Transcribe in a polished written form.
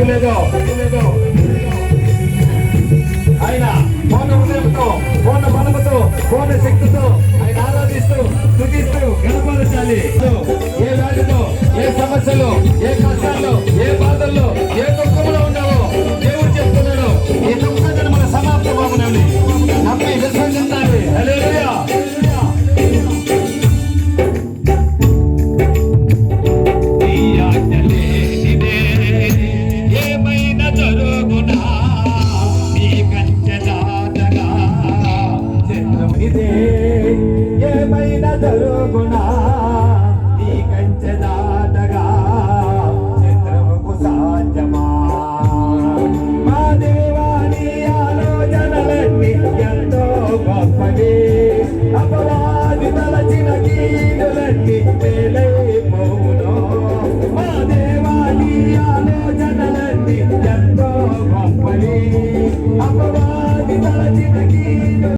లేదు. ఆయన పూర్ణ హృదయంతో, పూర్ణ బలముతో, పూర్ణ శక్తితో ఆయన ఆరాధిస్తూ స్తుతిస్తూ గణపరచాలి. ఏ వ్యాధిలో, ఏ సమస్యలు, ఏ కష్టాల్లో, ఏ బాధల్లో, ఏ దుఃఖంలో ఉన్నావో దేవుడు చెప్తున్నాడు, ఈ దుఃఖాన్ని మన సమాప్తం అవ్వనండి. నమ్మి విశ్వసించాలి. హల్లెలూయా. ఏమైనా జరుగునా ఈ కంచె దాటగా చిత్రముకు సాధ్యమా? మా దేవాని ఆలోచనలన్నీ ఎంతో గొప్పవి, అపవాది తలచిన కీడులన్నీ మేలై